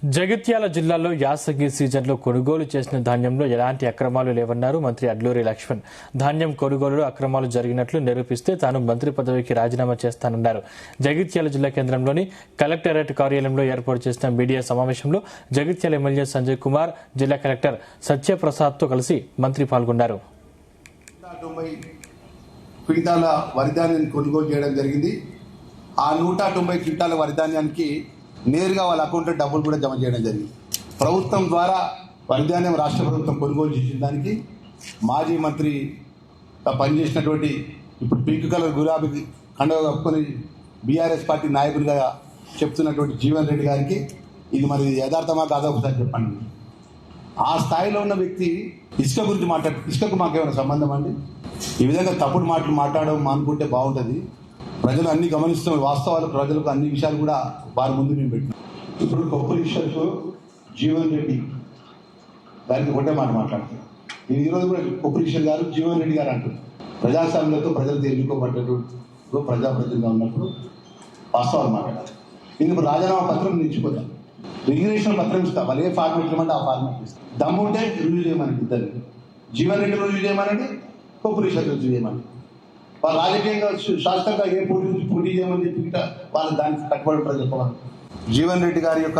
జగిత్యాల జిల్లాలో యాసంగి సీజన్లో కొనుగోలు చేసిన ధాన్యంలో ఎలాంటి అక్రమాలు లేవన్నారు మంత్రి అడ్లూరి లక్ష్మణ్. ధాన్యం కొనుగోలులో అక్రమాలు జరిగినట్లు నిరూపిస్తే తాను మంత్రి పదవికి రాజీనామా చేస్తానన్నారు. జగిత్యాల జిల్లా కేంద్రంలోని కలెక్టరేట్ కార్యాలయంలో ఏర్పాటు చేసిన మీడియా సమావేశంలో జగిత్యాల ఎమ్మెల్యే సంజయ్ కుమార్, జిల్లా కలెక్టర్ సత్యప్రసాద్తో కలిసి మంత్రి పాల్గొన్నారు. క్వింటాల వరిధాన్యాన్ని కొనుగోలు చేయడం జరిగింది. ఆ 190 క్వింటాల వరిధాన్యానికి నేరుగా వాళ్ళ అకౌంట్లో డబ్బులు కూడా జమ చేయడం జరిగింది. ప్రభుత్వం ద్వారా వరిధాన్యం రాష్ట్ర ప్రభుత్వం కొనుగోలు చేసిన దానికి మాజీ మంత్రి పనిచేసినటువంటి ఇప్పుడు పింక్ కలర్ గులాబీ కండవ కప్పుకొని బీఆర్ఎస్ పార్టీ నాయకుడిగా చెప్తున్నటువంటి జీవన్ రెడ్డి గారికి ఇది మరి యథార్థమా కాదా ఒకసారి చెప్పండి. ఆ స్థాయిలో ఉన్న వ్యక్తి ఇసుక గురించి ఇసుకకు మాకేమైనా సంబంధం అండి? ఈ విధంగా తప్పుడు మాటలు మాట్లాడడం మానుకుంటే బాగుంటుంది. ప్రజలు అన్ని గమనిస్తున్న వాస్తవాలు, ప్రజలకు అన్ని విషయాలు కూడా వారి ముందు మేము పెట్టినాం. ఇప్పుడు కొప్పలి విషయంలో జీవన్ రెడ్డి దానికి ఒకటే మాట మాట్లాడుతున్నాం. నేను ఈరోజు కూడా కొప్పలి విషయం గారు జీవన్ రెడ్డి గారు అంటున్నారు. ప్రజాస్వామ్యంతో ప్రజలు ఎన్నుకోబడ్డప్పుడు ప్రజాప్రతినిధిగా ఉన్నప్పుడు వాస్తవాలు మాట్లాడాలి. ఇందుకు రాజీనామా పత్రం నిలిచిపోతాం, రిజిగ్నేషన్ పత్రం ఇస్తాం. వాళ్ళు ఏ ఫార్మేట్ ఇవ్వమంటే ఆ ఫార్మేట్ ఇస్తాం. దమ్ముంటే రివ్యూ చేయమని ఇద్దరు, జీవన్ రెడ్డి రివ్యూ చేయమనండి, కొప్పలి విషయం రివ్యూ చేయమని. వాళ్ళు రాజకీయంగా శాస్త్రంగా ఏ పోటీ చేయమని చెప్పి వాళ్ళు దానికి కట్టుబడి ఉంటారు చెప్పవాలి. జీవన్ రెడ్డి గారి యొక్క